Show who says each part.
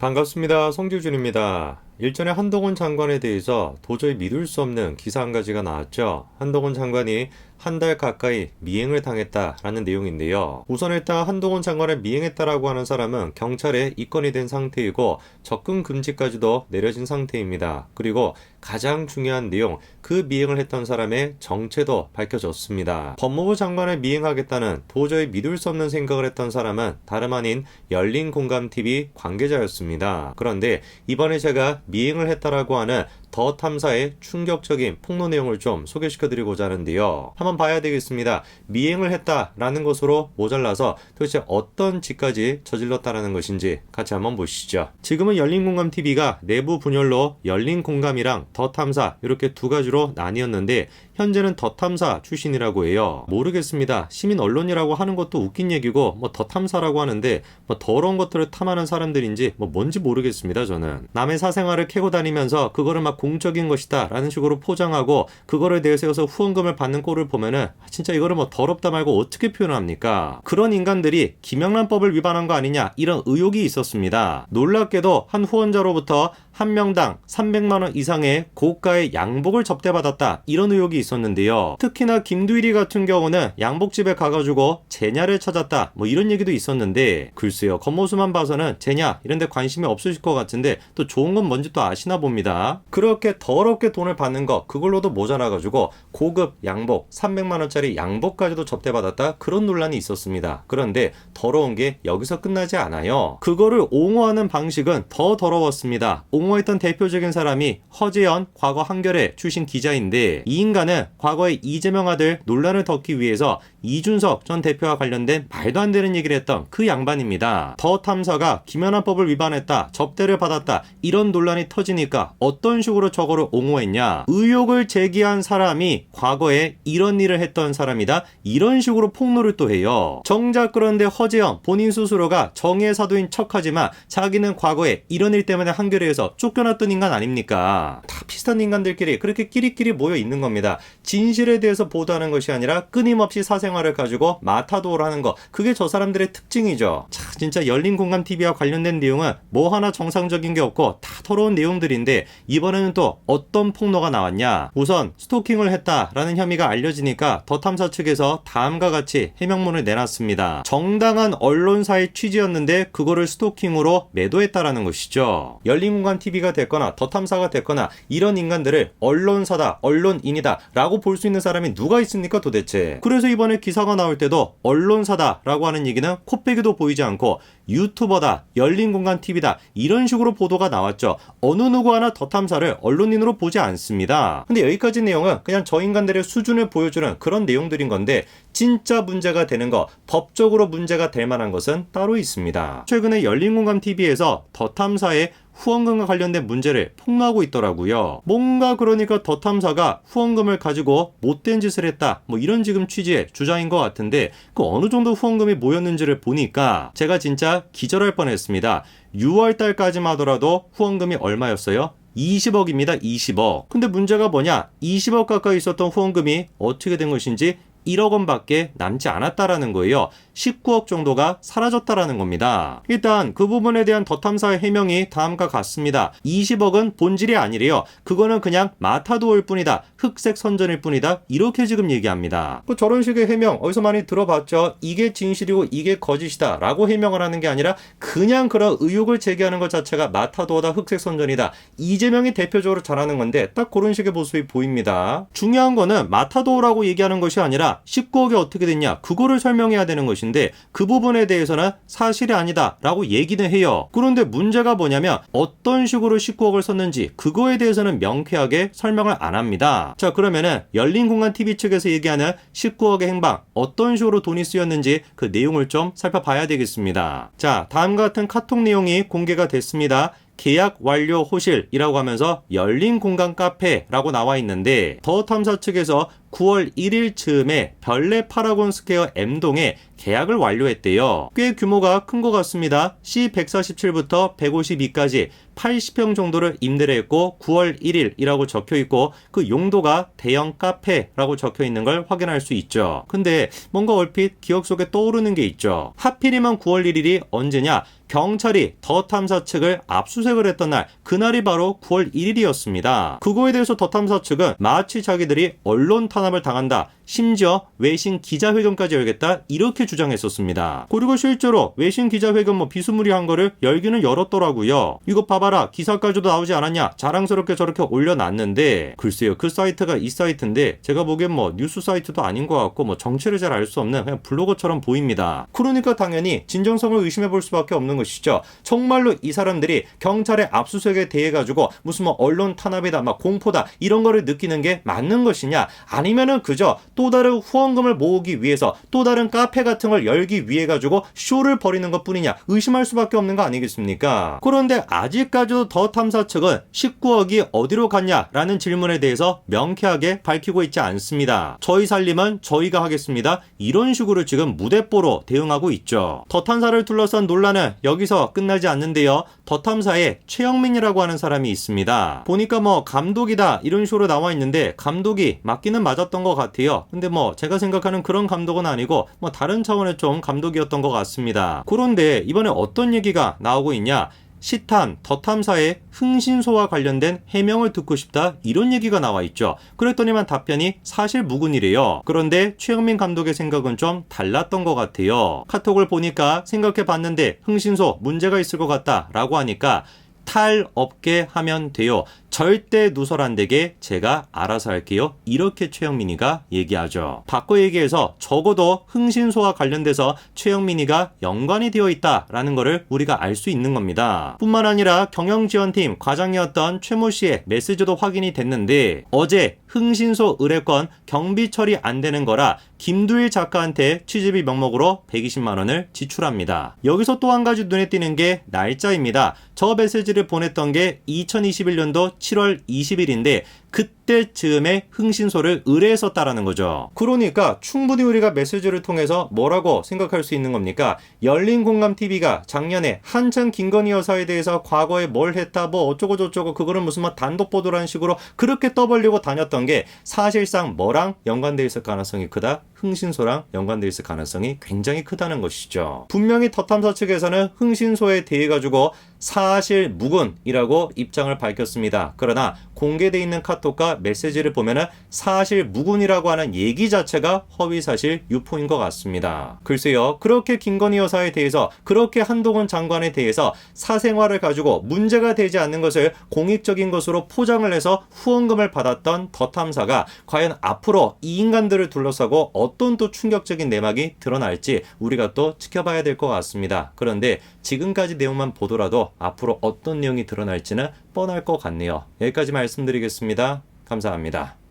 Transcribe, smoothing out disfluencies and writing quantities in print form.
Speaker 1: 반갑습니다. 성질준입니다. 일전에 한동훈 장관에 대해서 도저히 믿을 수 없는 기사 한 가지가 나왔죠. 한동훈 장관이 한 달 가까이 미행을 당했다라는 내용인데요. 우선 일단 한동훈 장관을 미행했다라고 하는 사람은 경찰에 입건이 된 상태이고 접근 금지까지도 내려진 상태입니다. 그리고 가장 중요한 내용, 그 미행을 했던 사람의 정체도 밝혀졌습니다. 법무부 장관을 미행하겠다는 도저히 믿을 수 없는 생각을 했던 사람은 다름 아닌 열린공감TV 관계자였습니다. 그런데 이번에 제가 미행을 했다라고 하는 더 탐사의 충격적인 폭로 내용을 좀 소개시켜드리고자 하는데요. 한번 봐야 되겠습니다. 미행을 했다라는 것으로 모자라서 도대체 어떤 짓까지 저질렀다라는 것인지 같이 한번 보시죠. 지금은 열린공감TV가 내부 분열로 열린공감이랑 더 탐사 이렇게 두 가지로 나뉘었는데 현재는 더 탐사 출신이라고 해요. 모르겠습니다. 시민 언론이라고 하는 것도 웃긴 얘기고 더 탐사라고 하는데 더러운 것들을 탐하는 사람들인지 뭔지 모르겠습니다. 저는 남의 사생활을 캐고 다니면서 그거를 막 공적인 것이다 라는 식으로 포장하고 그거를 내세워서 후원금을 받는 꼴을 보면은 진짜 이거를 더럽다 말고 어떻게 표현을 합니까? 그런 인간들이 김영란법을 위반한 거 아니냐 이런 의혹이 있었습니다. 놀랍게도 한 후원자로부터 한 명당 300만원 이상의 고가의 양복을 접대받았다 이런 의혹이 있었는데요. 특히나 김두일이 같은 경우는 양복집에 가가지고 제냐를 찾았다 이런 얘기도 있었는데 글쎄요, 겉모습만 봐서는 제냐 이런데 관심이 없으실 것 같은데 또 좋은 건 뭔지 또 아시나 봅니다. 그렇게 더럽게 돈을 받는 거 그걸로도 모자라가지고 고급 양복 300만원짜리 양복까지도 접대받았다 그런 논란이 있었습니다. 그런데 더러운 게 여기서 끝나지 않아요. 그거를 옹호하는 방식은 더 더러웠습니다. 옹호했던 대표적인 사람이 허재현 과거 한겨레 출신 기자인데 이 인간은 과거에 이재명 아들 논란을 덮기 위해서 이준석 전 대표와 관련된 말도 안 되는 얘기를 했던 그 양반입니다. 더 탐사가 김연아법을 위반했다, 접대를 받았다 이런 논란이 터지니까 어떤 식으로 저거를 옹호했냐, 의혹을 제기한 사람이 과거에 이런 일을 했던 사람이다 이런 식으로 폭로를 또 해요. 정작 그런데 허재현 본인 스스로가 정의의 사도인 척하지만 자기는 과거에 이런 일 때문에 한겨레에서 쫓겨났던 인간 아닙니까? 다 비슷한 인간들끼리 그렇게 끼리끼리 모여 있는 겁니다. 진실에 대해서 보도하는 것이 아니라 끊임없이 사생활을 가지고 마타도를 하는 거, 그게 저 사람들의 특징이죠. 자, 진짜 열린공감TV와 관련된 내용은 뭐 하나 정상적인 게 없고 다 더러운 내용들인데 이번에는 또 어떤 폭로가 나왔냐. 우선 스토킹을 했다라는 혐의가 알려지니까 더 탐사 측에서 다음과 같이 해명문을 내놨습니다. 정당한 언론사의 취지였는데 그거를 스토킹으로 매도했다라는 것이죠. 열린공감TV가 됐거나 더 탐사가 됐거나 이런 인간들을 언론사다, 언론인이다 라고 볼 수 있는 사람이 누가 있습니까 도대체. 그래서 이번에 기사가 나올 때도 언론사다 라고 하는 얘기는 코빼기도 보이지 않고 유튜버다, 열린공감TV다 이런 식으로 보도가 나왔죠. 어느 누구 하나 더 탐사를 언론인으로 보지 않습니다. 근데 여기까지 내용은 그냥 저 인간들의 수준을 보여주는 그런 내용들인 건데 진짜 문제가 되는 거, 법적으로 문제가 될 만한 것은 따로 있습니다. 최근에 열린공감TV에서 더 탐사의 후원금과 관련된 문제를 폭로하고 있더라고요. 뭔가 그러니까 더 탐사가 후원금을 가지고 못된 짓을 했다 이런 지금 취지의 주장인 것 같은데 그 어느 정도 후원금이 모였는지를 보니까 제가 진짜 기절할 뻔했습니다. 6월 달까지만 하더라도 후원금이 얼마였어요? 20억입니다. 20억. 근데 문제가 뭐냐? 20억 가까이 있었던 후원금이 어떻게 된 것인지 1억 원밖에 남지 않았다라는 거예요. 19억 정도가 사라졌다라는 겁니다. 일단 그 부분에 대한 더 탐사의 해명이 다음과 같습니다. 20억은 본질이 아니래요. 그거는 그냥 마타도일 뿐이다. 흑색 선전일 뿐이다. 이렇게 지금 얘기합니다. 저런 식의 해명 어디서 많이 들어봤죠. 이게 진실이고 이게 거짓이다 라고 해명을 하는 게 아니라 그냥 그런 의혹을 제기하는 것 자체가 마타도다, 흑색 선전이다. 이재명이 대표적으로 잘하는 건데 딱 그런 식의 모습이 보입니다. 중요한 거는 마타도라고 얘기하는 것이 아니라 19억이 어떻게 됐냐 그거를 설명해야 되는 것인데 그 부분에 대해서는 사실이 아니다 라고 얘기는 해요. 그런데 문제가 뭐냐면 어떤 식으로 19억을 썼는지 그거에 대해서는 명쾌하게 설명을 안 합니다. 자, 그러면은 열린공감TV 측에서 얘기하는 19억의 행방 어떤 식으로 돈이 쓰였는지 그 내용을 좀 살펴봐야 되겠습니다. 자, 다음과 같은 카톡 내용이 공개가 됐습니다. 계약 완료 호실이라고 하면서 열린공감 카페라고 나와 있는데 더 탐사 측에서 9월 1일 즈음에 별내 파라곤 스퀘어 M동에 계약을 완료했대요. 꽤 규모가 큰 것 같습니다. C147부터 152까지 80평 정도를 임대를 했고 9월 1일이라고 적혀있고 그 용도가 대형 카페라고 적혀있는 걸 확인할 수 있죠. 근데 뭔가 얼핏 기억 속에 떠오르는 게 있죠. 하필이면 9월 1일이 언제냐? 경찰이 더 탐사 측을 압수수색을 했던 날, 그날이 바로 9월 1일이었습니다. 그거에 대해서 더 탐사 측은 마치 자기들이 언론 탄압을 당한다, 심지어 외신 기자회견까지 열겠다, 이렇게 주장했었습니다. 그리고 실제로 외신 기자회견 비스무리한 거를 열기는 열었더라고요. 이거 봐봐라, 기사까지도 나오지 않았냐, 자랑스럽게 저렇게 올려놨는데, 글쎄요, 그 사이트가 이 사이트인데 제가 보기엔 뉴스 사이트도 아닌 것 같고 정체를 잘 알 수 없는 그냥 블로거처럼 보입니다. 그러니까 당연히 진정성을 의심해 볼 수밖에 없는 것이죠. 정말로 이 사람들이 경찰의 압수수색에 대해 가지고 무슨 언론 탄압이다, 공포다, 이런 거를 느끼는 게 맞는 것이냐, 아니면은 그저 또 다른 후원금을 모으기 위해서 또 다른 카페 같은 걸 열기 위해 가지고 쇼를 벌이는 것 뿐이냐, 의심할 수밖에 없는 거 아니겠습니까? 그런데 아직까지도 더 탐사 측은 19억이 어디로 갔냐라는 질문에 대해서 명쾌하게 밝히고 있지 않습니다. 저희 살림은 저희가 하겠습니다, 이런 식으로 지금 무대뽀로 대응하고 있죠. 더 탐사를 둘러싼 논란은 여기서 끝나지 않는데요. 더 탐사에 최영민이라고 하는 사람이 있습니다. 보니까 감독이다 이런 식으로 나와 있는데 감독이 맞기는 맞았던 것 같아요. 근데 제가 생각하는 그런 감독은 아니고 다른 차원의 좀 감독이었던 것 같습니다. 그런데 이번에 어떤 얘기가 나오고 있냐, 시탐, 더 탐사의 흥신소와 관련된 해명을 듣고 싶다, 이런 얘기가 나와 있죠. 그랬더니만 답변이 사실 무근이래요. 그런데 최영민 감독의 생각은 좀 달랐던 것 같아요. 카톡을 보니까 생각해 봤는데 흥신소 문제가 있을 것 같다 라고 하니까 탈 없게 하면 돼요, 절대 누설 안 되게 제가 알아서 할게요, 이렇게 최영민이가 얘기하죠. 바꿔 얘기해서 적어도 흥신소와 관련돼서 최영민이가 연관이 되어 있다라는 거를 우리가 알 수 있는 겁니다. 뿐만 아니라 경영지원팀 과장이었던 최모 씨의 메시지도 확인이 됐는데, 어제 흥신소 의뢰권 경비 처리 안 되는 거라 김두일 작가한테 취재비 명목으로 120만 원을 지출합니다. 여기서 또 한 가지 눈에 띄는 게 날짜입니다. 저 메시지를 보냈던 게 2021년도 7월 20일인데 그때 즈음에 흥신소를 의뢰했었다라는 거죠. 그러니까 충분히 우리가 메시지를 통해서 뭐라고 생각할 수 있는 겁니까? 열린공감TV가 작년에 한창 김건희 여사에 대해서 과거에 뭘 했다 어쩌고 저쩌고, 그거를 무슨 단독 보도라는 식으로 그렇게 떠벌리고 다녔던 게 사실상 뭐랑 연관되어 있을 가능성이 크다? 흥신소랑 연관되어 있을 가능성이 굉장히 크다는 것이죠. 분명히 더 탐사 측에서는 흥신소에 대해 가지고 사실 무근이라고 입장을 밝혔습니다. 그러나 공개되어 있는 카톡과 메시지를 보면은 사실 무근이라고 하는 얘기 자체가 허위사실 유포인 것 같습니다. 글쎄요, 그렇게 김건희 여사에 대해서, 그렇게 한동훈 장관에 대해서 사생활을 가지고 문제가 되지 않는 것을 공익적인 것으로 포장을 해서 후원금을 받았던 더 탐사가 과연 앞으로 이 인간들을 둘러싸고 어떤 또 충격적인 내막이 드러날지 우리가 또 지켜봐야 될 것 같습니다. 그런데 지금까지 내용만 보더라도 앞으로 어떤 내용이 드러날지는 뻔할 것 같네요. 여기까지 말씀드리겠습니다. 감사합니다.